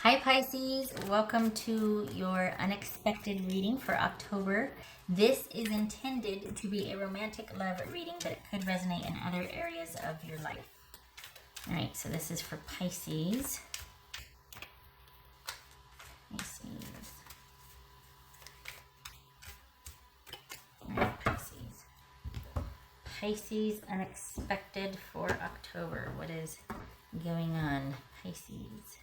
Hi Pisces, welcome to your unexpected reading for October. This is intended to be a romantic love reading, but it could resonate in other areas of your life. All right, so this is for Pisces. Pisces. All right, Pisces. Pisces unexpected for October. What is going on, Pisces?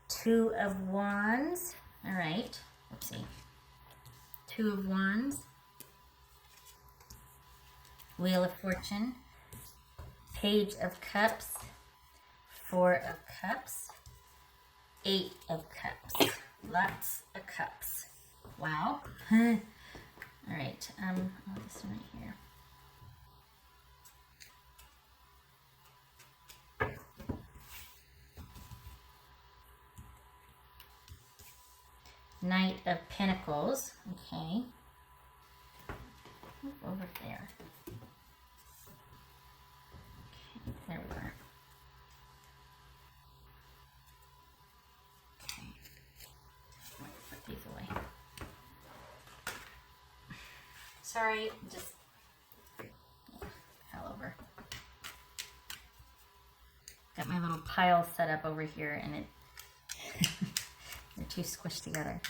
Two of Wands. All right. Oopsie. Two of Wands. Wheel of Fortune. Page of Cups. Four of Cups. Eight of Cups. Lots of cups. Wow. All right. This one right here. Knight of Pentacles. Okay. Move over there. Okay, there we are. Okay. Put these away. Sorry, just fell over. Got my little pile set up over here and it they're too squished together.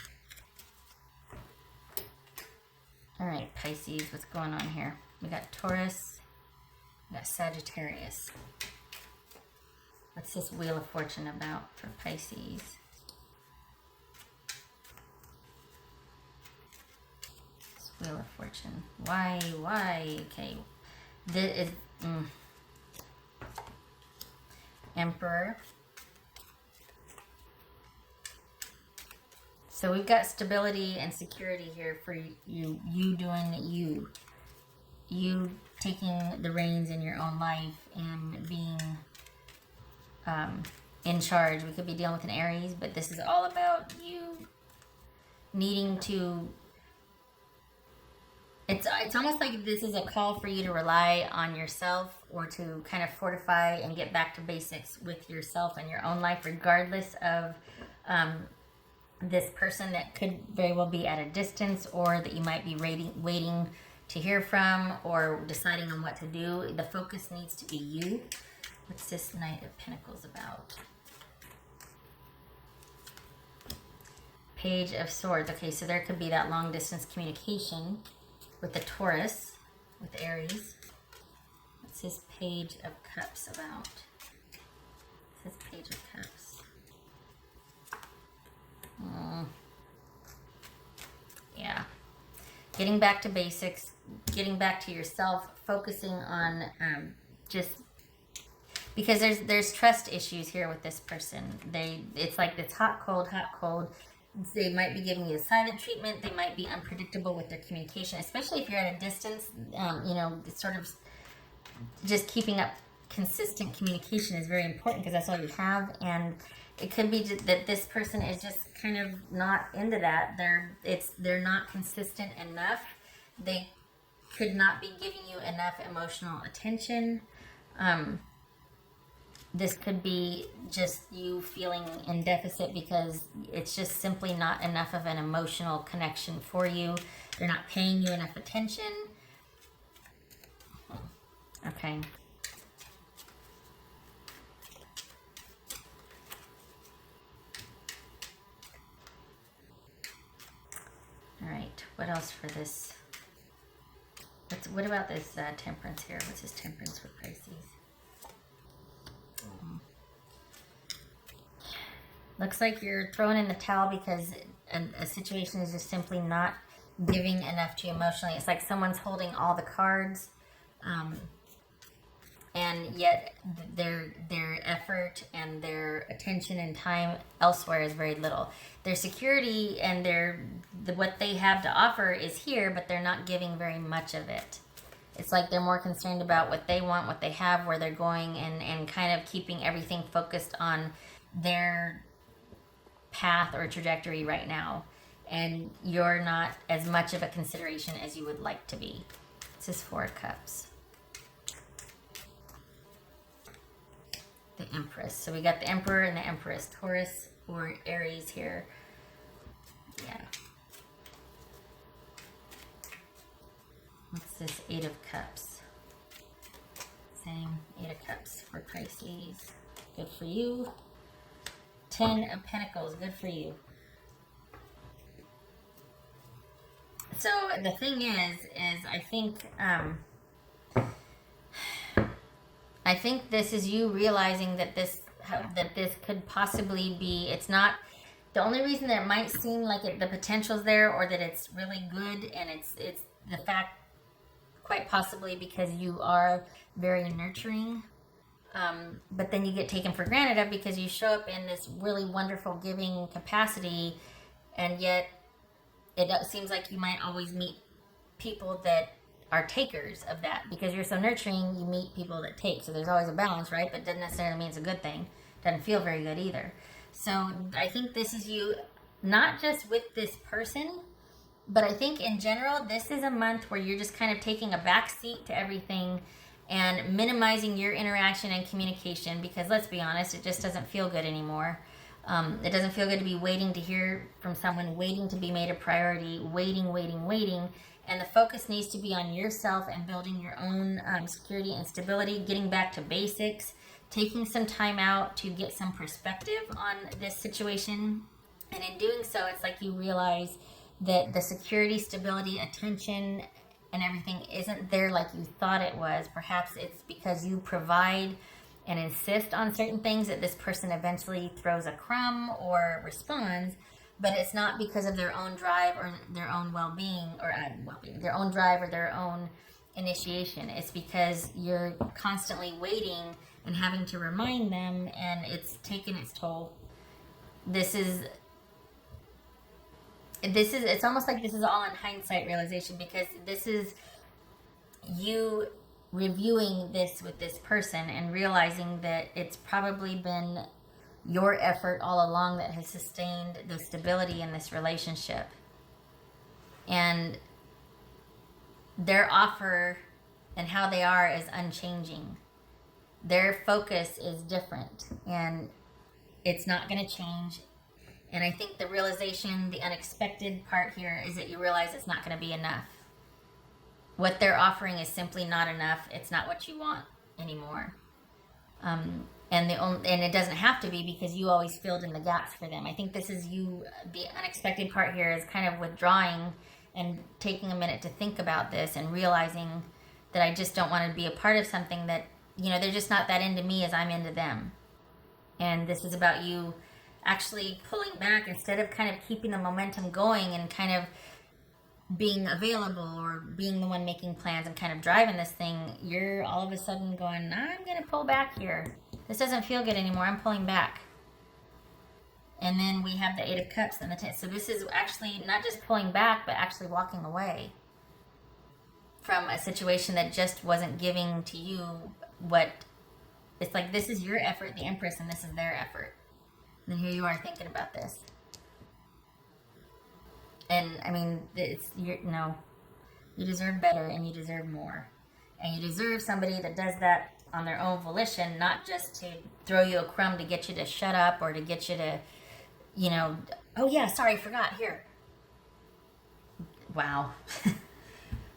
All right, Pisces, what's going on here? We got Taurus, we got Sagittarius. What's this Wheel of Fortune about for Pisces? This Wheel of Fortune. Why? Okay. This is Emperor. So we've got stability and security here for you doing you taking the reins in your own life and being in charge. We could be dealing with an Aries, but this is all about you needing to, it's almost like this is a call for you to rely on yourself or to kind of fortify and get back to basics with yourself and your own life, regardless of this person that could very well be at a distance or that you might be waiting to hear from or deciding on what to do. The focus needs to be you. What's this Knight of Pentacles about? Page of Swords. Okay, so there could be that long distance communication with the Taurus, with Aries. What's this Page of Cups about? What's this Page of Cups? Yeah. Getting back to basics, getting back to yourself, focusing on just because there's trust issues here with this person. It's like it's hot, cold, hot, cold. They might be giving you a silent treatment. They might be unpredictable with their communication, especially if you're at a distance. It's sort of just keeping up consistent communication is very important because that's all you have. And it could be that this person is just kind of not into that. They're not consistent enough. They could not be giving you enough emotional attention. This could be just you feeling in deficit because it's just simply not enough of an emotional connection for you. They're not paying you enough attention. Okay. All right, what else for this? What about this Temperance here? What's this Temperance for Pisces? Looks like you're throwing in the towel because a situation is just simply not giving enough to you emotionally. It's like someone's holding all the cards, and yet their effort and their attention and time elsewhere is very little. Their security and what they have to offer is here, but they're not giving very much of it. It's like they're more concerned about what they want, what they have, where they're going, and kind of keeping everything focused on their path or trajectory right now. And you're not as much of a consideration as you would like to be. This is Four of Cups. The Empress. So we got the Emperor and the Empress, Taurus or Aries here. Yeah. What's this? 8 of Cups. Same 8 of Cups for Pisces. Good for you. 10 of Pentacles. Good for you. So the thing is I think this is you realizing that this could possibly be, it's not, the only reason that it might seem like the potential's there, or that it's really good, and it's the fact, quite possibly because you are very nurturing, but then you get taken for granted of because you show up in this really wonderful giving capacity, and yet it seems like you might always meet people that are takers of that. Because you're so nurturing, you meet people that take. So there's always a balance, right? But it doesn't necessarily mean it's a good thing. Doesn't feel very good either. So I think this is you, not just with this person, but I think in general, this is a month where you're just kind of taking a back seat to everything and minimizing your interaction and communication, because let's be honest, it just doesn't feel good anymore. It doesn't feel good to be waiting to hear from someone, waiting to be made a priority, waiting. And the focus needs to be on yourself and building your own security and stability, getting back to basics, taking some time out to get some perspective on this situation. And in doing so, it's like you realize that the security, stability, attention, and everything isn't there like you thought it was. Perhaps it's because you provide and insist on certain things that this person eventually throws a crumb or responds, but it's not because of their own drive or their own well-being, or their own drive or their own initiation. It's because you're constantly waiting and having to remind them, and it's taken its toll. It's almost like this is all in hindsight realization, because this is you reviewing this with this person and realizing that it's probably been your effort all along that has sustained the stability in this relationship. And their offer and how they are is unchanging. Their focus is different, and it's not going to change. And I think the realization, the unexpected part here, is that you realize it's not going to be enough. What they're offering is simply not enough. It's not what you want anymore. And it doesn't have to be, because you always filled in the gaps for them. I think this is you, the unexpected part here is kind of withdrawing and taking a minute to think about this and realizing that I just don't want to be a part of something that, they're just not that into me as I'm into them. And this is about you actually pulling back instead of kind of keeping the momentum going and kind of being available or being the one making plans and kind of driving this thing. You're all of a sudden going, I'm going to pull back here. This doesn't feel good anymore. I'm pulling back. And then we have the 8 of Cups and the 10. So this is actually not just pulling back, but actually walking away from a situation that just wasn't giving to you what, it's like this is your effort, the Empress, and this is their effort. And here you are thinking about this. And I mean, you deserve better, and you deserve more. And you deserve somebody that does that on their own volition, not just to throw you a crumb to get you to shut up or to get you to, oh yeah, sorry, forgot, here. Wow.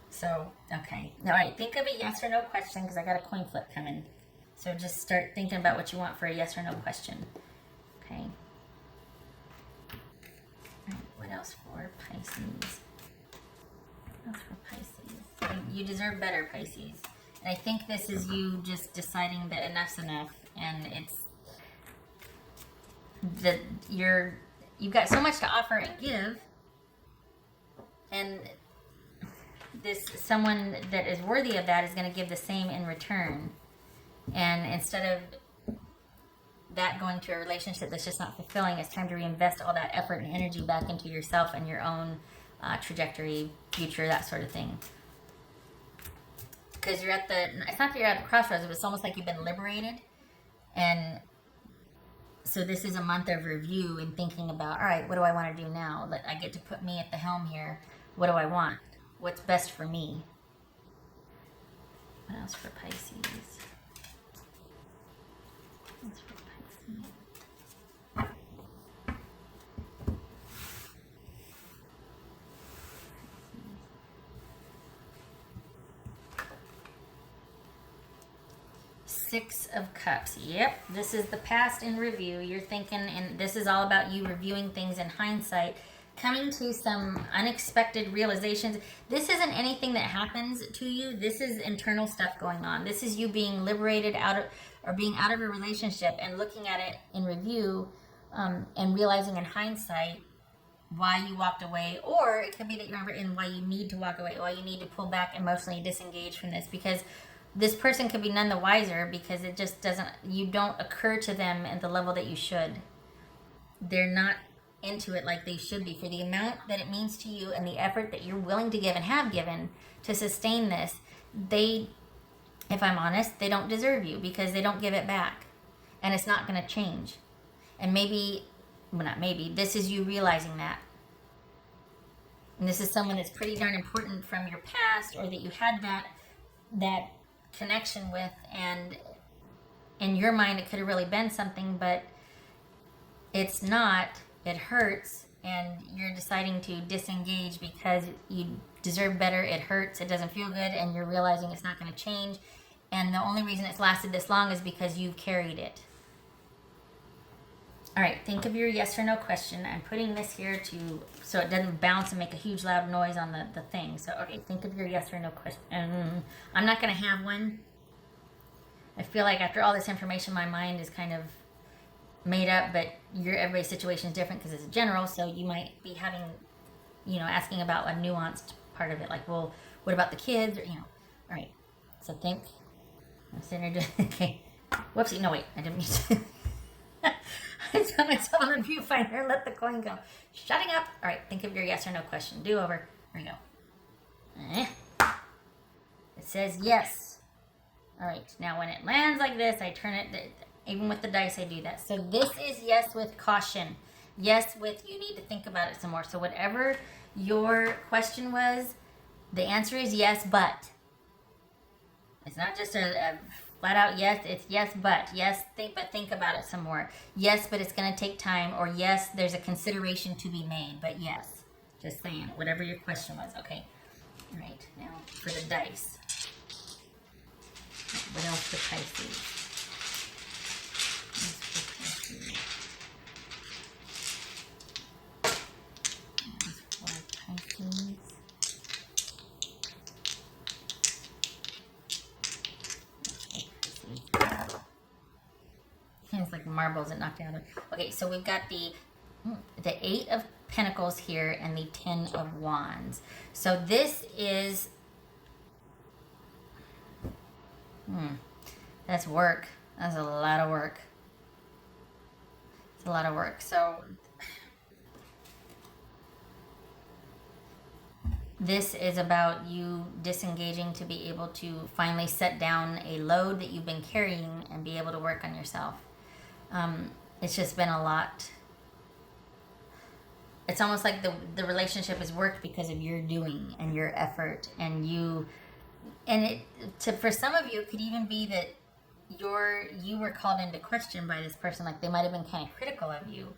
So, okay. All right, think of a yes or no question, because I got a coin flip coming. So just start thinking about what you want for a yes or no question. Okay. All right, what else for Pisces? What else for Pisces? You deserve better, Pisces. And I think this is you just deciding that enough's enough, and it's that you've got so much to offer and give, and someone that is worthy of that is going to give the same in return. And instead of that going to a relationship that's just not fulfilling, it's time to reinvest all that effort and energy back into yourself and your own trajectory, future, that sort of thing. Because it's not that you're at the crossroads, but it's almost like you've been liberated. And so this is a month of review and thinking about, all right, what do I want to do now? I get to put me at the helm here. What do I want? What's best for me? What else for Pisces? Six of Cups. Yep, this is the past in review. You're thinking, and this is all about you reviewing things in hindsight, coming to some unexpected realizations. This isn't anything that happens to you. This is internal stuff going on. This is you being liberated out of, or being out of a relationship and looking at it in review, and realizing in hindsight why you walked away. Or it could be that you remember in why you need to walk away, why you need to pull back, emotionally disengage from this, because this person could be none the wiser, because it just doesn't, you don't occur to them at the level that you should. They're not into it like they should be, for the amount that it means to you and the effort that you're willing to give and have given to sustain this. They, if I'm honest, they don't deserve you, because they don't give it back, and it's not going to change. And maybe, well, not maybe, this is you realizing that. And this is someone that's pretty darn important from your past, or that you had that connection with, and in your mind it could have really been something, but it's not. It hurts, and you're deciding to disengage because you deserve better. It hurts, it doesn't feel good, and you're realizing it's not going to change, and the only reason it's lasted this long is because you've carried it. All right, think of your yes or no question. I'm putting this here to, so it doesn't bounce and make a huge loud noise on the thing. So, okay, think of your yes or no question. I'm not going to have one. I feel like after all this information, my mind is kind of made up, but everybody's situation is different because it's general. So you might be having, asking about a nuanced part of it. Like, well, what about the kids? Or, all right. So think. I'm sitting there doing, okay. Whoopsie. No, wait, I didn't mean to. I saw myself on the viewfinder and let the coin go. Shutting up. All right, think of your yes or no question. Do over. Here we go. It says yes. All right, now when it lands like this, I turn it, even with the dice, I do that. So this is yes with caution. Yes with you need to think about it some more. So whatever your question was, the answer is yes, but. It's not just a flat out yes, it's yes, but. Yes, but think about it some more. Yes, but it's going to take time. Or yes, there's a consideration to be made. But yes, just saying, whatever your question was. Okay. All right, now for the dice. What else for Pisces? It's like marbles that knocked down. Okay, so we've got the Eight of Pentacles here and the Ten of Wands. So this is that's work. That's a lot of work. It's a lot of work. So this is about you disengaging to be able to finally set down a load that you've been carrying and be able to work on yourself. It's just been a lot. It's almost like the relationship has worked because of your doing and your effort, and you, and for some of you, it could even be that you were called into question by this person. Like they might have been kind of critical of you,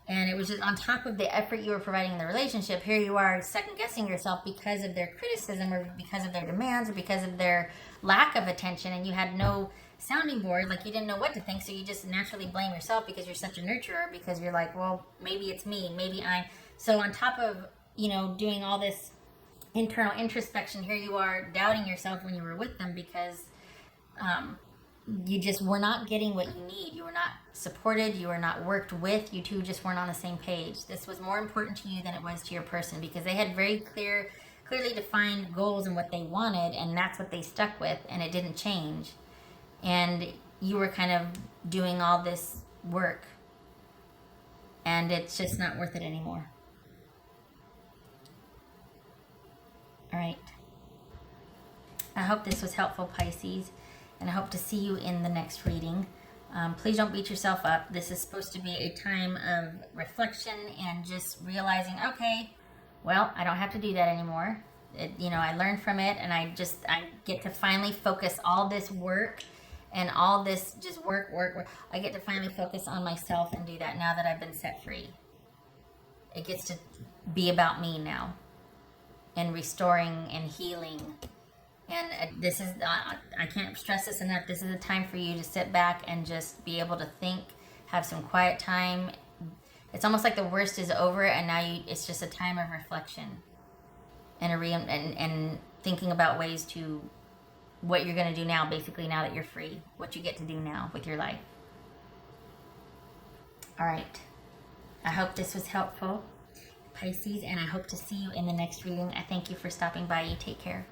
and it was just on top of the effort you were providing in the relationship. Here you are second guessing yourself because of their criticism, or because of their demands, or because of their lack of attention, and you had no sounding board. Like you didn't know what to think, so you just naturally blame yourself because you're such a nurturer, because you're like, well, maybe it's me, maybe I'm. So on top of doing all this internal introspection, here you are doubting yourself when you were with them, because you just were not getting what you need. You were not supported. You were not worked with. You two just weren't on the same page. This was more important to you than it was to your person, because they had very clearly defined goals and what they wanted, and that's what they stuck with, and it didn't change. And you were kind of doing all this work, and it's just not worth it anymore. All right. I hope this was helpful, Pisces, and I hope to see you in the next reading. Please don't beat yourself up. This is supposed to be a time of reflection and just realizing, okay, well, I don't have to do that anymore. I learned from it, and I get to finally focus all this work And all this just work, work, work. I get to finally focus on myself and do that now that I've been set free. It gets to be about me now, and restoring and healing. And this is, I can't stress this enough. This is a time for you to sit back and just be able to think, have some quiet time. It's almost like the worst is over, and now it's just a time of reflection and and thinking about ways to, what you're going to do now, basically, now that you're free, what you get to do now with your life. All right. I hope this was helpful, Pisces, and I hope to see you in the next reading. I thank you for stopping by. You take care.